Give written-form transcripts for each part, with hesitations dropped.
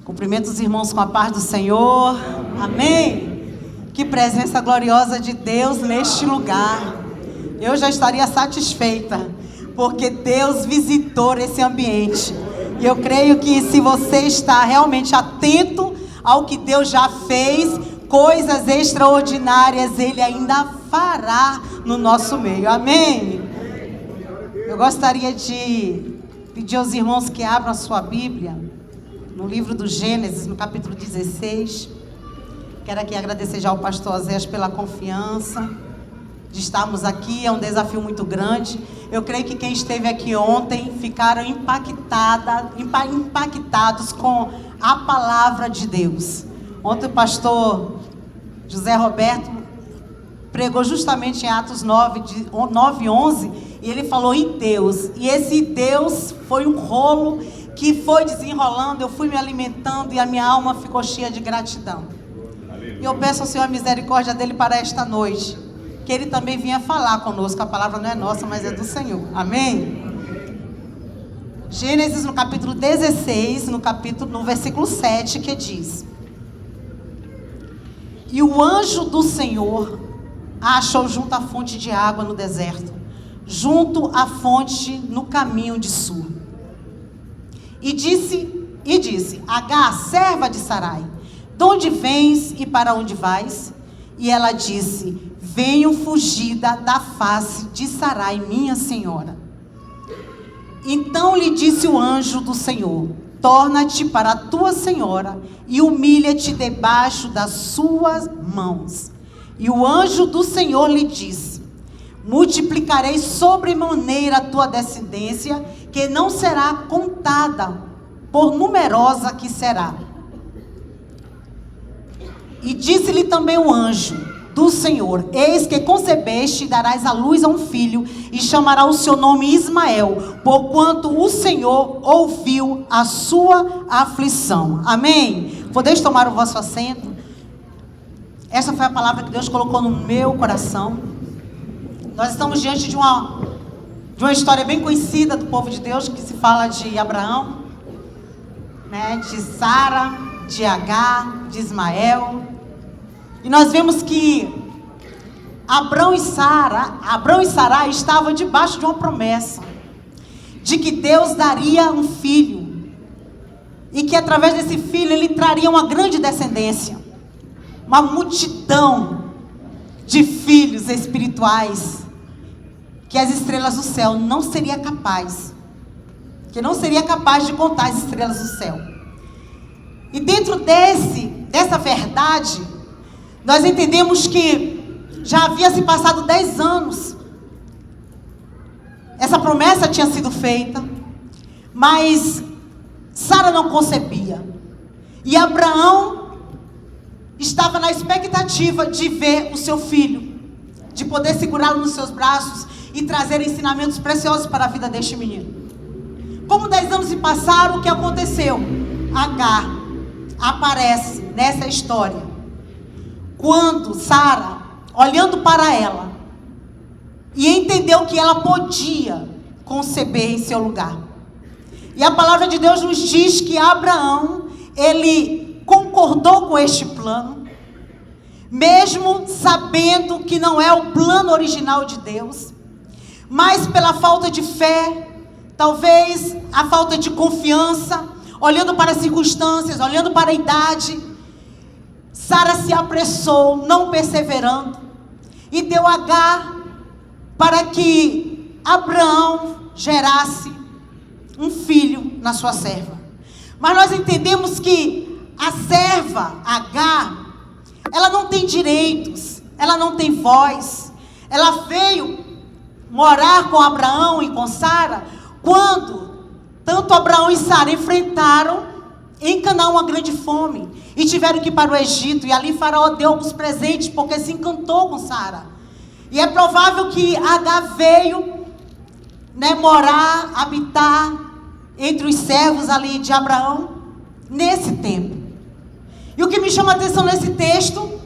Cumprimento os irmãos com a paz do Senhor. Amém. Que presença gloriosa de Deus neste lugar. Eu já estaria satisfeita, porque Deus visitou esse ambiente. E eu creio que se você está realmente atento ao que Deus já fez, coisas extraordinárias Ele ainda fará no nosso meio. Amém. Eu gostaria de pedir aos irmãos que abram a sua Bíblia no livro do Gênesis, no capítulo 16. Quero aqui agradecer já ao pastor Oséias pela confiança de estarmos aqui. É um desafio muito grande. Eu creio que quem esteve aqui ontem ficaram impactados com a palavra de Deus. Ontem o pastor José Roberto pregou justamente em Atos 9:11, e ele falou em Deus. E esse Deus foi um rolo que foi desenrolando, eu fui me alimentando e a minha alma ficou cheia de gratidão. E eu peço ao Senhor a misericórdia dele para esta noite, que ele também vinha falar conosco. A palavra não é nossa, mas é do Senhor. Amém? Gênesis no capítulo 16, no versículo 7, que diz: E o anjo do Senhor a achou junto à fonte de água no deserto, junto à fonte no caminho de Sur. E disse: Agar, serva de Sarai, de onde vens e para onde vais? E ela disse: Venho fugida da face de Sarai, minha senhora. Então lhe disse o anjo do Senhor: Torna-te para a tua senhora e humilha-te debaixo das suas mãos. E o anjo do Senhor lhe disse: Multiplicarei sobremaneira a tua descendência, que não será contada, por numerosa que será. E disse-lhe também o anjo do Senhor: Eis que concebeste e darás à luz a um filho, e chamará o seu nome Ismael, porquanto o Senhor ouviu a sua aflição. Amém? Podeis tomar o vosso assento. Essa foi a palavra que Deus colocou no meu coração. Nós estamos diante de uma história bem conhecida do povo de Deus, que se fala de Abraão, de Sara, de Agar, de Ismael. E nós vemos que Abrão e Sarai estavam debaixo de uma promessa de que Deus daria um filho, e que através desse filho ele traria uma grande descendência, uma multidão de filhos espirituais, que as estrelas do céu não seria capaz de contar as estrelas do céu. E dentro dessa verdade, nós entendemos que já havia se passado 10 anos. Essa promessa tinha sido feita, mas Sara não concebia. E Abraão estava na expectativa de ver o seu filho, de poder segurá-lo nos seus braços e trazer ensinamentos preciosos para a vida deste menino. Como 10 anos se passaram, o que aconteceu? Agar aparece nessa história quando Sara, olhando para ela, e entendeu que ela podia conceber em seu lugar. E a palavra de Deus nos diz que Abraão, ele concordou com este plano, mesmo sabendo que não é o plano original de Deus, mas pela falta de fé, talvez a falta de confiança, olhando para as circunstâncias, olhando para a idade, Sara se apressou, não perseverando, e deu Agar para que Abraão gerasse um filho na sua serva. Mas nós entendemos que a serva Agar, ela não tem direitos, ela não tem voz. Ela veio morar com Abraão e com Sara quando tanto Abraão e Sara enfrentaram em Canaã uma grande fome e tiveram que ir para o Egito, e ali Faraó deu alguns presentes porque se encantou com Sara. E é provável que Agar veio morar, habitar entre os servos ali de Abraão nesse tempo. E o que me chama a atenção nesse texto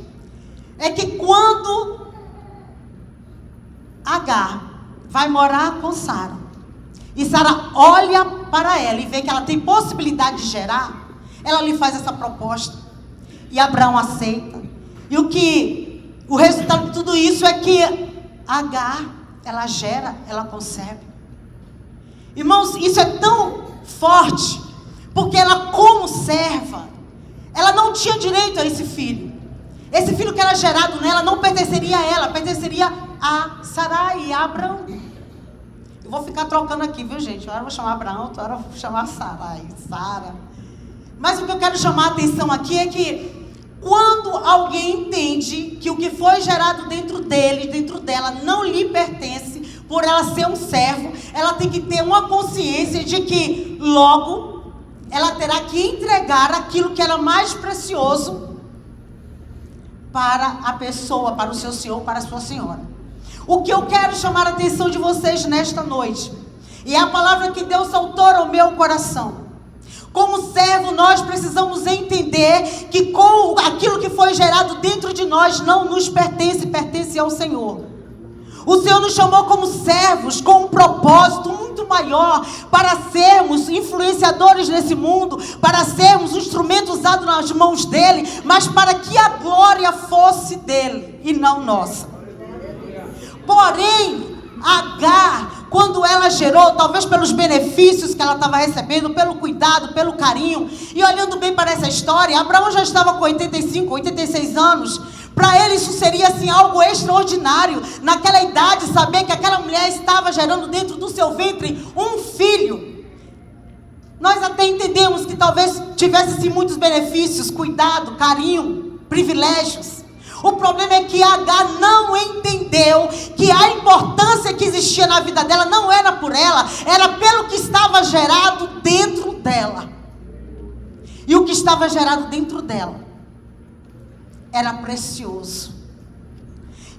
é que quando Agar vai morar com Sara, e Sara olha para ela e vê que ela tem possibilidade de gerar, ela lhe faz essa proposta. E Abraão aceita. E o resultado de tudo isso é que Agar, ela gera, ela concebe. Irmãos, isso é tão forte, porque ela, como serva, ela não tinha direito a esse filho. Esse filho que era gerado nela não pertenceria a ela, pertenceria a Sarai e a Abraão. Eu vou ficar trocando aqui, viu, gente? Uma hora eu vou chamar Abraão, outra hora eu vou chamar Sarai, Sara. Mas o que eu quero chamar a atenção aqui é que quando alguém entende que o que foi gerado dentro dele, dentro dela, não lhe pertence, por ela ser um servo, ela tem que ter uma consciência de que logo ela terá que entregar aquilo que era mais precioso para a pessoa, para o seu senhor, para a sua senhora. O que eu quero chamar a atenção de vocês nesta noite, e é a palavra que Deus soltou ao meu coração. Como servo, nós precisamos entender que com aquilo que foi gerado dentro de nós não nos pertence, pertence ao Senhor. O Senhor nos chamou como servos com um propósito muito maior, para sermos influenciadores nesse mundo, para sermos um instrumento usado nas mãos dele, mas para que a glória fosse dele e não nossa. Porém, Agar, quando ela gerou, talvez pelos benefícios que ela estava recebendo, pelo cuidado, pelo carinho, e olhando bem para essa história, Abraão já estava com 85, 86 anos, para ele isso seria assim algo extraordinário, naquela idade, saber que aquela mulher estava gerando dentro do seu ventre um filho. Nós até entendemos que talvez tivesse sim muitos benefícios, cuidado, carinho, privilégios. O problema é que Agar não entendeu que a importância que existia na vida dela não era por ela, era pelo que estava gerado dentro dela. E o que estava gerado dentro dela era precioso.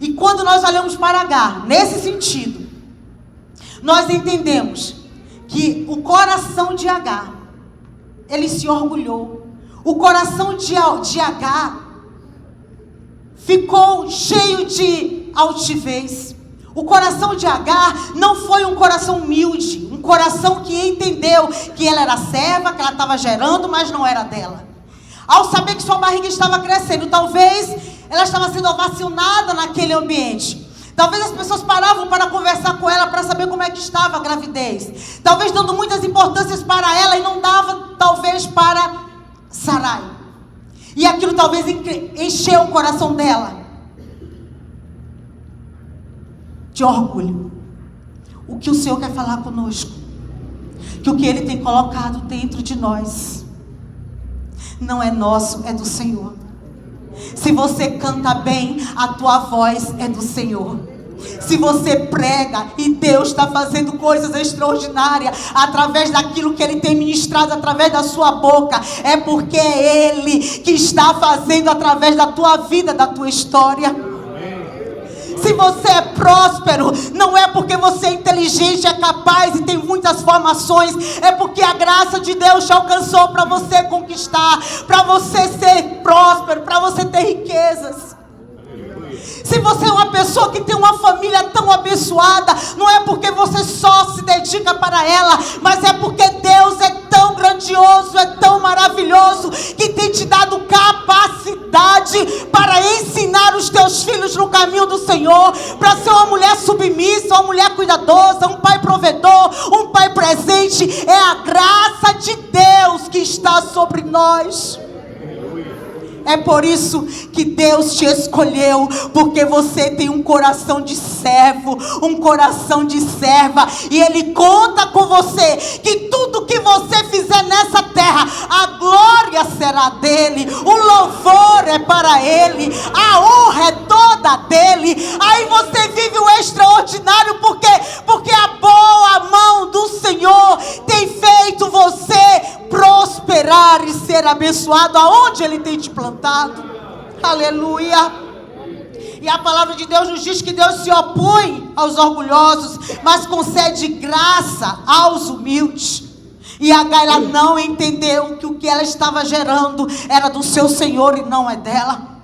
E quando nós olhamos para Agar, nesse sentido, nós entendemos que o coração de Agar, ele se orgulhou. O coração de Agar ficou cheio de altivez. O coração de Agar não foi um coração humilde, um coração que entendeu que ela era serva, que ela estava gerando, mas não era dela. Ao saber que sua barriga estava crescendo, talvez ela estava sendo ovacionada naquele ambiente. Talvez as pessoas paravam para conversar com ela, para saber como é que estava a gravidez. Talvez dando muitas importâncias para ela e não dava, talvez, para Sarai. E aquilo talvez encheu o coração dela de orgulho. O que o Senhor quer falar conosco, que o que Ele tem colocado dentro de nós não é nosso, é do Senhor. Se você canta bem, a tua voz é do Senhor. Se você prega e Deus está fazendo coisas extraordinárias através daquilo que Ele tem ministrado através da sua boca, é porque é Ele que está fazendo através da tua vida, da tua história. Se você é próspero, não é porque você é inteligente, é capaz e tem muitas formações, é porque a graça de Deus te alcançou para você conquistar, para você ser próspero, para você ter riquezas. Se você é uma pessoa que tem uma família tão abençoada, não é porque você só se dedica para ela, mas é porque Deus é tão grandioso, é tão maravilhoso, que tem te dado capacidade para ensinar os teus filhos no caminho do Senhor, para ser uma mulher submissa, uma mulher cuidadosa, um pai provedor, um pai presente. É a graça de Deus que está sobre nós. É por isso que Deus te escolheu, porque você tem um coração de servo, um coração de serva, e Ele conta com você, que tudo que você fizer nessa terra, a glória será dele, o louvor é para Ele, a honra é toda dele. Aí você vive o extraordinário, porque a boa mão do Senhor tem feito você prosperar e ser abençoado aonde Ele tem te plantado. Aleluia. E a palavra de Deus nos diz que Deus se opõe aos orgulhosos, mas concede graça aos humildes. E Agar, ela não entendeu que o que ela estava gerando era do seu Senhor e não é dela.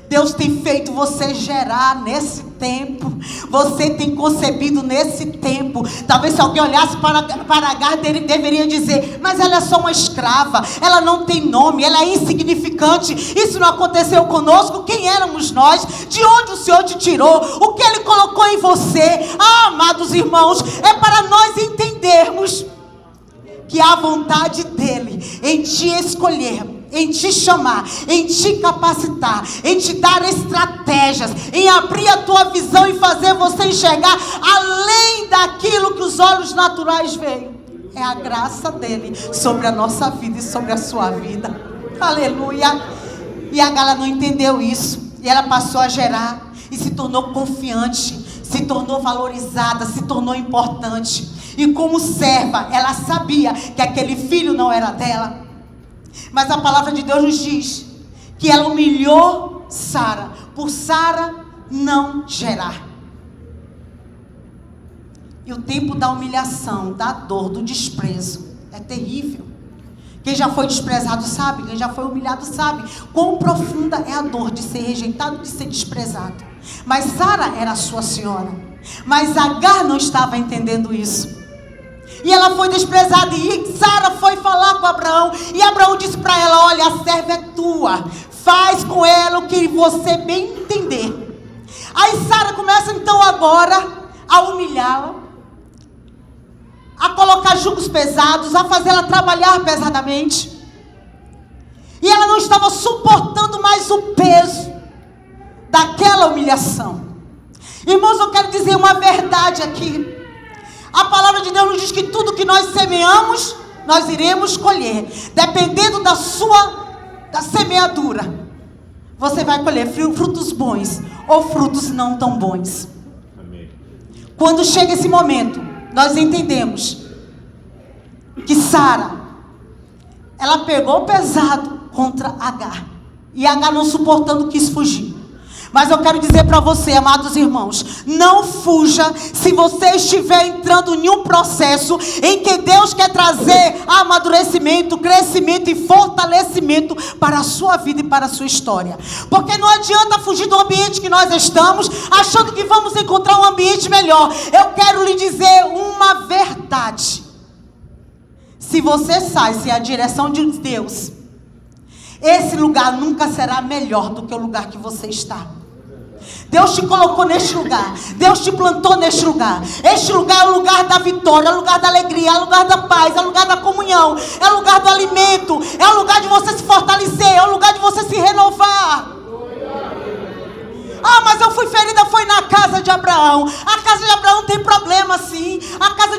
Deus tem feito você gerar nesse tempo. Você tem concebido nesse tempo. Talvez se alguém olhasse para Agar, ele deveria dizer: mas ela é só uma escrava, ela não tem nome, ela é insignificante. Isso não aconteceu conosco. Quem éramos nós? De onde o Senhor te tirou? O que Ele colocou em você? Amados irmãos, é para nós entendermos que a vontade dEle em te escolher, em te chamar, em te capacitar, em te dar estratégias, em abrir a tua visão e fazer você enxergar além daquilo que os olhos naturais veem. É a graça dele sobre a nossa vida e sobre a sua vida. Aleluia. E a Agar não entendeu isso, e ela passou a gerar e se tornou confiante, se tornou valorizada, se tornou importante. E como serva, ela sabia que aquele filho não era dela. Mas a palavra de Deus nos diz que ela humilhou Sara, por Sara não gerar. E o tempo da humilhação, da dor, do desprezo é terrível. Quem já foi desprezado sabe, quem já foi humilhado sabe quão profunda é a dor de ser rejeitado, de ser desprezado. Mas Sara era sua senhora, mas Agar não estava entendendo isso. E ela foi desprezada, e Sara foi falar com Abraão, e Abraão disse para ela: olha, a serva é tua, faz com ela o que você bem entender. Aí Sara começa então agora a humilhá-la, a colocar jugos pesados, a fazê-la trabalhar pesadamente. E ela não estava suportando mais o peso daquela humilhação. Irmãos, eu quero dizer uma verdade aqui. A palavra de Deus nos diz que tudo que nós semeamos, nós iremos colher. Dependendo da semeadura, você vai colher frutos bons ou frutos não tão bons. Amém. Quando chega esse momento, nós entendemos que Sara, ela pegou pesado contra Agar. E Agar, não suportando, quis fugir. Mas eu quero dizer para você, amados irmãos, não fuja se você estiver entrando em um processo em que Deus quer trazer amadurecimento, crescimento e fortalecimento para a sua vida e para a sua história. Porque não adianta fugir do ambiente que nós estamos, achando que vamos encontrar um ambiente melhor. Eu quero lhe dizer uma verdade. Se você sai, se é a direção de Deus, esse lugar nunca será melhor do que o lugar que você está. Deus te colocou neste lugar, Deus te plantou neste lugar. Este lugar é o lugar da vitória, é o lugar da alegria, é o lugar da paz, é o lugar da comunhão, é o lugar do alimento, é o lugar de você se fortalecer, é o lugar de você se renovar. Ah, mas eu fui ferida, foi na casa de Abraão. A casa de Abraão tem problema, sim. A casa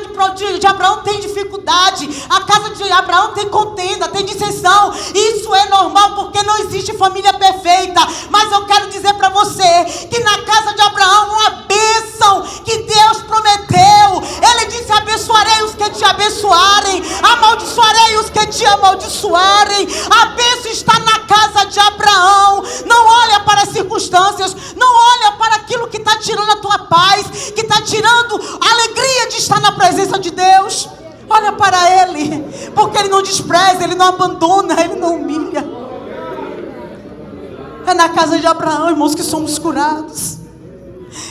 de Abraão tem dificuldade. A casa de Abraão tem contenda, tem dissensão. Isso é normal, porque não existe família perfeita. Mas eu quero dizer para você que na casa de Abraão, uma bênção que Deus prometeu. Ele disse: abençoarei os que te abençoarem, amaldiçoarei os que te amaldiçoarem. A bênção está na casa de Abraão. Não olha para as circunstâncias, não olha para aquilo que está tirando a tua paz, que está tirando a alegria de estar na presença de Deus. Olha para Ele, porque Ele não despreza, Ele não abandona, Ele não humilha. É na casa de Abraão, irmãos, que somos curados.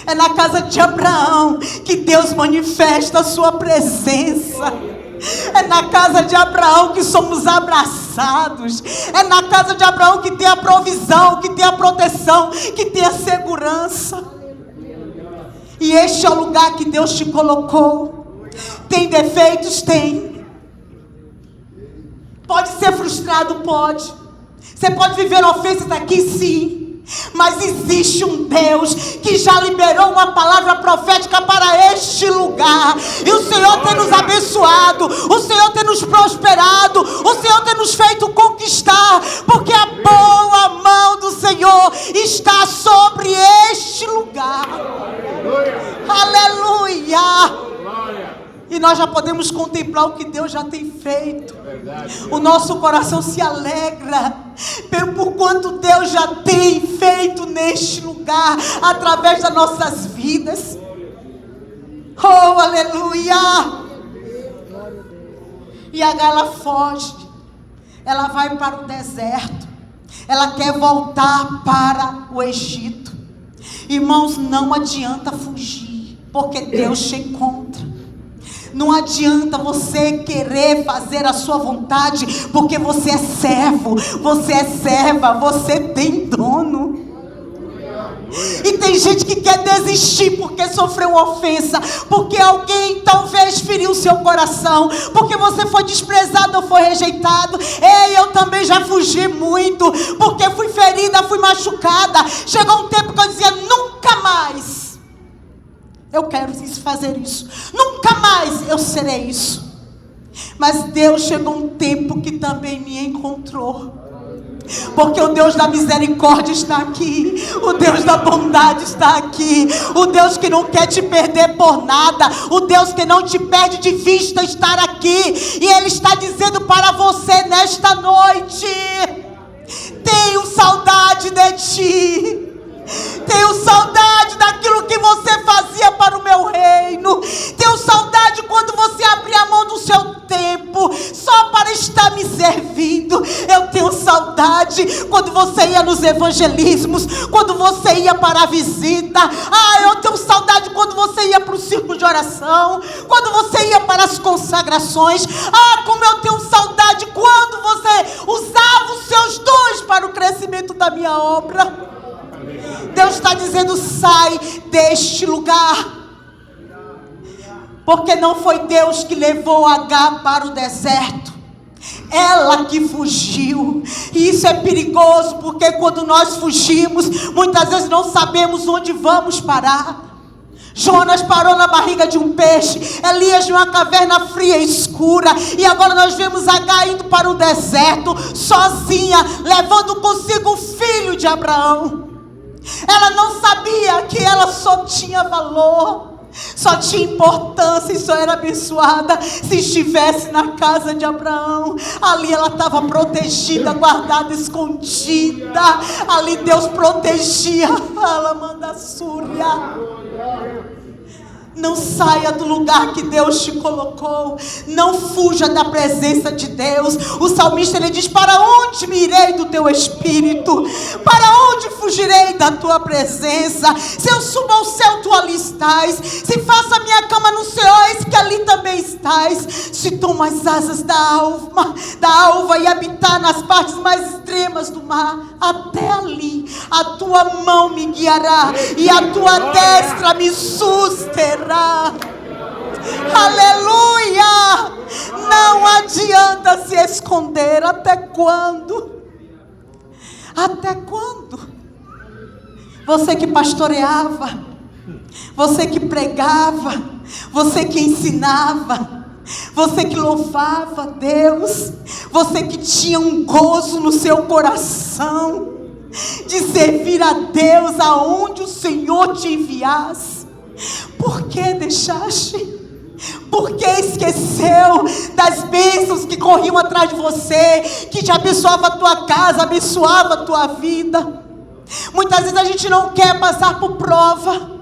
É na casa de Abraão que Deus manifesta a sua presença. É na casa de Abraão que somos abraçados. É na casa de Abraão que tem a provisão, que tem a proteção, que tem a segurança. E este é o lugar que Deus te colocou. Tem defeitos? Tem. Pode ser frustrado? Pode. Você pode viver ofensas aqui? Sim. Mas existe um Deus que já liberou uma palavra profética para este lugar. E o Senhor tem nos abençoado, o Senhor tem nos prosperado, o Senhor tem nos feito conquistar, porque a boa mão do Senhor está sobre este lugar. Aleluia! E nós já podemos contemplar o que Deus já tem feito. O nosso coração se alegra por quanto Deus já tem feito neste lugar, através das nossas vidas. Oh, aleluia! E a Agar foge. Ela vai para o deserto. Ela quer voltar para o Egito. Irmãos, não adianta fugir, porque Deus te encontra. Não adianta você querer fazer a sua vontade, porque você é servo, você é serva, você tem dono. E tem gente que quer desistir porque sofreu uma ofensa, porque alguém talvez feriu o seu coração, porque você foi desprezado ou foi rejeitado. Ei, eu também já fugi muito, porque fui ferida, fui machucada. Chegou um tempo que eu dizia: nunca mais eu quero fazer isso, nunca mais eu serei isso. Mas Deus, chegou um tempo que também me encontrou, porque o Deus da misericórdia está aqui, o Deus da bondade está aqui, o Deus que não quer te perder por nada, o Deus que não te perde de vista está aqui. E Ele está dizendo para você nesta noite: tenho saudade de ti, tenho saudade daquilo que você fazia para o meu reino, tenho saudade quando você abria a mão do seu tempo só para estar me servindo. Eu tenho saudade quando você ia nos evangelismos, quando você ia para a visita. Eu tenho saudade quando você ia para o círculo de oração, quando você ia para as consagrações. Como eu tenho saudade quando você usava os seus dons para o crescimento da minha obra. Deus está dizendo: sai deste lugar. Porque não foi Deus que levou Agar para o deserto, ela que fugiu. E isso é perigoso, porque quando nós fugimos, muitas vezes não sabemos onde vamos parar. Jonas parou na barriga de um peixe, Elias numa caverna fria e escura, e agora nós vemos Agar indo para o deserto, sozinha, levando consigo o filho de Abraão. Ela não sabia que ela só tinha valor, só tinha importância e só era abençoada se estivesse na casa de Abraão. Ali ela estava protegida, guardada, escondida. Ali Deus protegia. Ela manda súria. Não saia do lugar que Deus te colocou. Não fuja da presença de Deus. O salmista, ele diz: para onde me irei do teu espírito? Para onde fugirei da tua presença? Se eu subo ao céu, tu ali estás. Se faço a minha cama no céu, eis que ali também estás. Se tomo as asas da alva e habitar nas partes mais extremas do mar, até ali a tua mão me guiará e a tua destra me susterá. Aleluia! Não adianta se esconder. Até quando? Até quando? Você que pastoreava, você que pregava, você que ensinava, você que louvava Deus, você que tinha um gozo no seu coração de servir a Deus aonde o Senhor te enviasse, por que deixaste? Por que esqueceu das bênçãos que corriam atrás de você, que te abençoava a tua casa, abençoava a tua vida? Muitas vezes a gente não quer passar por prova,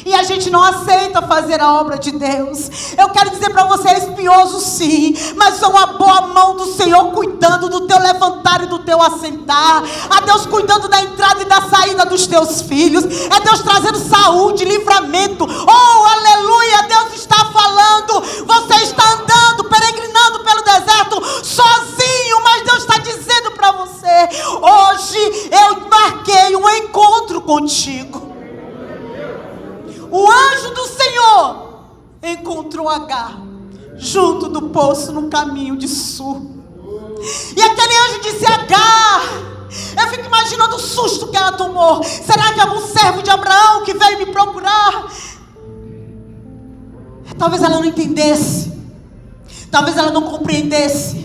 e a gente não aceita fazer a obra de Deus. Eu quero dizer para você: é espinhoso sim, mas é uma boa mão do Senhor cuidando do teu levantar e do teu assentar. A Deus cuidando da entrada e da saída dos teus filhos. É Deus trazendo saúde, livramento. Oh, aleluia! Deus está falando. Você está andando, peregrinando pelo deserto sozinho, mas Deus está dizendo para você: hoje eu marquei um encontro contigo. O anjo do Senhor encontrou Agar junto do poço no caminho de Sur. E aquele anjo disse: Agar. Eu fico imaginando o susto que ela tomou. Será que é algum servo de Abraão que veio me procurar? Talvez ela não entendesse, talvez ela não compreendesse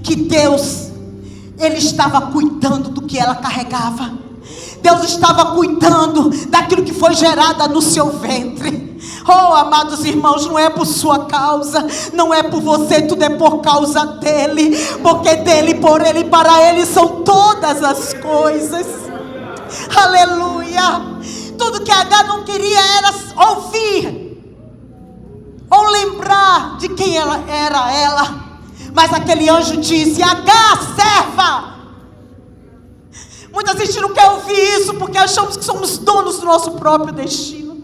que Deus, Ele estava cuidando do que ela carregava. Deus estava cuidando daquilo que foi gerado no seu ventre. Oh, amados irmãos, não é por sua causa, não é por você, tudo é por causa dele. Porque dele, por ele e para ele são todas as coisas. Aleluia! Tudo que Agar não queria era ouvir ou lembrar de quem ela era. Mas aquele anjo disse: Agar, serva, Muitas vezes a gente não quer ouvir isso porque achamos que somos donos do nosso próprio destino.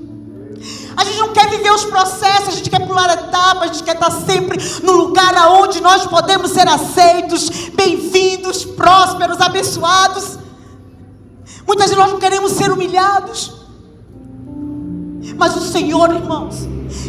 A gente não quer viver os processos, a gente quer pular etapas, a gente quer estar sempre no lugar onde nós podemos ser aceitos, bem-vindos, prósperos, abençoados. Muitas vezes nós não queremos ser humilhados. Mas o Senhor, irmãos,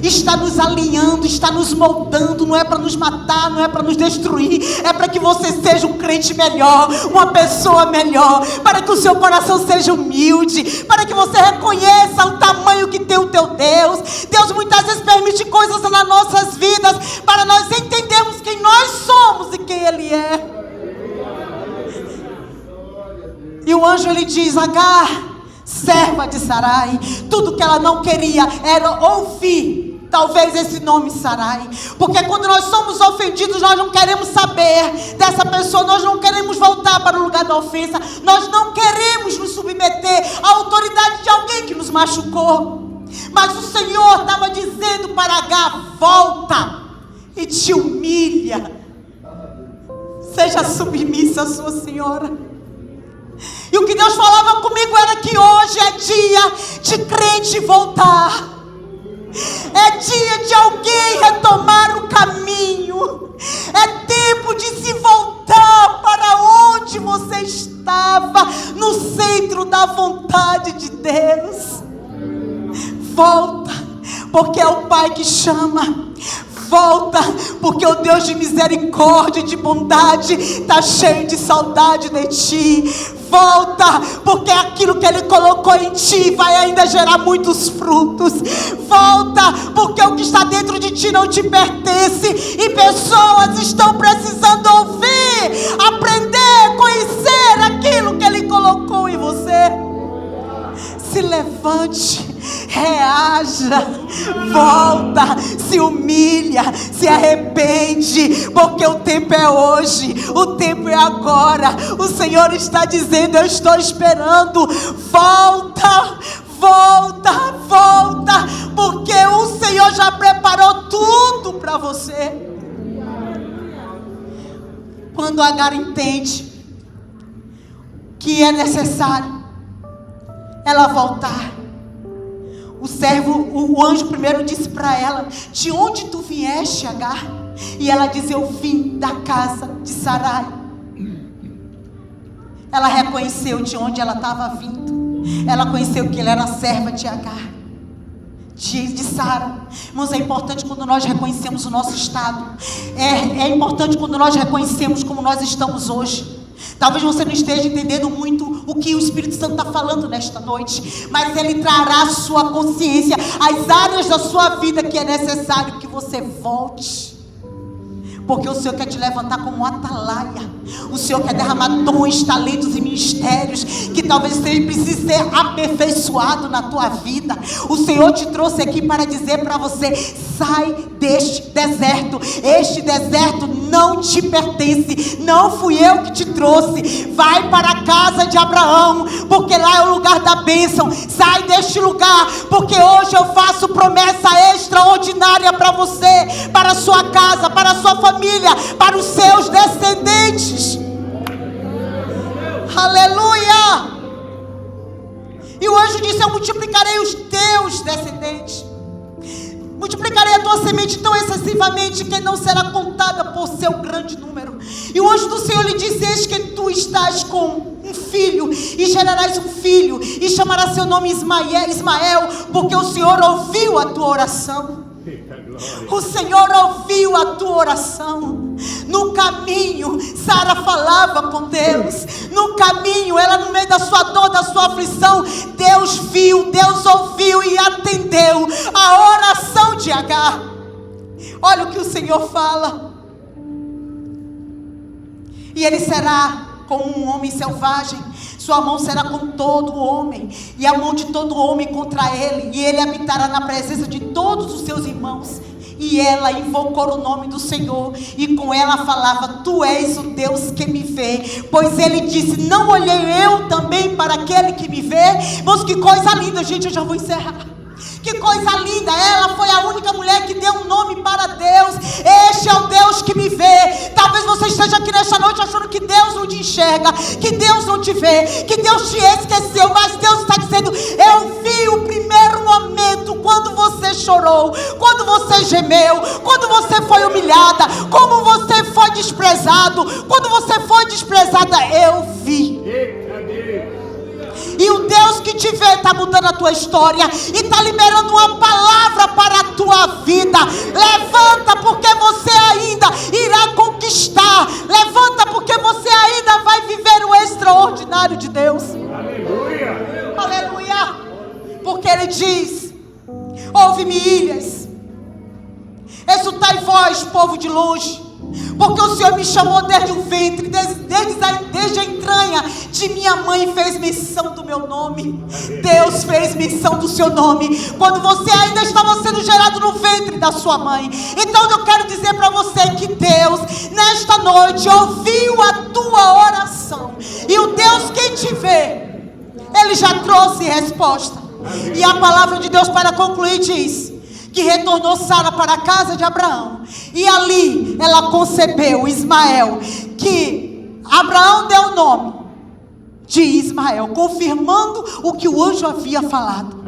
está nos alinhando, está nos moldando. Não é para nos matar, não é para nos destruir. É para que você seja um crente melhor, uma pessoa melhor, para que o seu coração seja humilde, para que você reconheça o tamanho que tem o teu Deus. Deus muitas vezes permite coisas nas nossas vidas para nós entendermos quem nós somos e quem Ele é. E o anjo, ele diz: Agar, serva de Sarai, tudo que ela não queria era ouvir, talvez, esse nome Sarai, porque quando nós somos ofendidos, nós não queremos saber dessa pessoa, nós não queremos voltar para o lugar da ofensa, nós não queremos nos submeter à autoridade de alguém que nos machucou. Mas o Senhor estava dizendo para Agar: volta e te humilha, seja submissa à sua senhora. E o que Deus falava comigo era que hoje é dia de crente voltar. É dia de alguém retomar o caminho. É tempo de se voltar para onde você estava, no centro da vontade de Deus. Volta, porque é o Pai que chama. Volta, porque o Deus de misericórdia e de bondade está cheio de saudade de ti. Volta, porque aquilo que Ele colocou em ti vai ainda gerar muitos frutos. Volta, porque o que está dentro de ti não te pertence. E pessoas estão precisando ouvir, aprender, conhecer aquilo que Ele colocou em você. Se levante, reaja, volta, se humilha, se arrepende, porque o tempo é hoje, o tempo é agora. O Senhor está dizendo: eu estou esperando. Volta, volta, volta, porque o Senhor já preparou tudo para você. Quando Agar entende que é necessário ela voltar, o anjo primeiro disse para ela: de onde tu vieste, Agar? E ela diz: eu vim da casa de Sarai. Ela reconheceu de onde ela estava vindo. Ela conheceu que ela era serva de Agar, de Sara. Irmãos, é importante quando nós reconhecemos o nosso estado. É importante quando nós reconhecemos como nós estamos hoje. Talvez você não esteja entendendo muito o que o Espírito Santo está falando nesta noite, mas Ele trará à sua consciência as áreas da sua vida que é necessário que você volte. Porque o Senhor quer te levantar como um atalaia. O Senhor quer derramar dons, talentos e ministérios que talvez você precise ser aperfeiçoado na tua vida. O Senhor te trouxe aqui para dizer para você: sai deste deserto. Este deserto não te pertence. Não fui eu que te trouxe. Vai para a casa de Abraão, porque lá é o lugar da bênção. Sai deste lugar, porque hoje eu faço promessa extraordinária para você, para a sua casa, para a sua família, para os seus descendentes. Aleluia! E o anjo disse: eu multiplicarei os teus descendentes. Multiplicarei a tua semente tão excessivamente que não será contada por seu grande número. E o anjo do Senhor lhe disse: eis que tu estás com um filho, e gerarás um filho, e chamará seu nome Ismael, porque o Senhor ouviu a tua oração. O Senhor ouviu a tua oração. No caminho, Sara falava com Deus. No caminho, ela no meio da sua dor, da sua aflição, Deus viu, Deus ouviu e atendeu a oração de Agar. Olha o que o Senhor fala: e ele será como um homem selvagem, sua mão será com todo homem, e a mão de todo homem contra ele, e ele habitará na presença de todos os seus irmãos. E ela invocou o nome do Senhor, e com ela falava: tu és o Deus que me vê. Pois ele disse: não olhei eu também para aquele que me vê? Mas que coisa linda, gente, eu já vou encerrar. Que coisa linda, ela foi a única mulher que deu um nome para Deus. Este é o Deus que me vê. Talvez você esteja aqui nesta noite achando que Deus não te enxerga, que Deus não te vê, que Deus te esqueceu, mas Deus está dizendo: eu vi o primeiro momento quando você chorou, quando você gemeu, quando você foi humilhada, como você foi desprezado, quando você foi desprezada, eu vi. E o Deus que te vê está mudando a tua história e está liberando uma palavra para a tua vida. Levanta, porque você ainda irá conquistar. Levanta, porque você ainda vai viver o extraordinário de Deus. Aleluia! Aleluia! Porque Ele diz: ouve-me, ilhas, exultai vós, povo de longe, porque o Senhor me chamou desde o ventre, desde a entranha de minha mãe, fez menção do meu nome. Deus fez menção do seu nome quando você ainda estava sendo gerado no ventre da sua mãe. Então eu quero dizer para você que Deus, nesta noite, ouviu a tua oração. E o Deus que te vê, Ele já trouxe resposta. E a palavra de Deus, para concluir, diz que retornou Sara para a casa de Abraão, e ali ela concebeu Ismael, que Abraão deu o nome de Ismael, confirmando o que o anjo havia falado.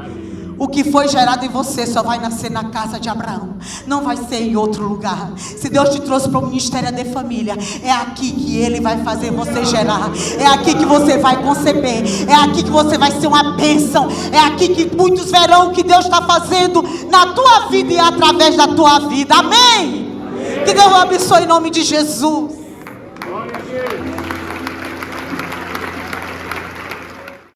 O que foi gerado em você só vai nascer na casa de Abraão, não vai ser em outro lugar. Se Deus te trouxe para o ministério de família, é aqui que Ele vai fazer você gerar, é aqui que você vai conceber, é aqui que você vai ser uma bênção, é aqui que muitos verão o que Deus está fazendo na tua vida e através da tua vida. Amém? Que Deus abençoe em nome de Jesus.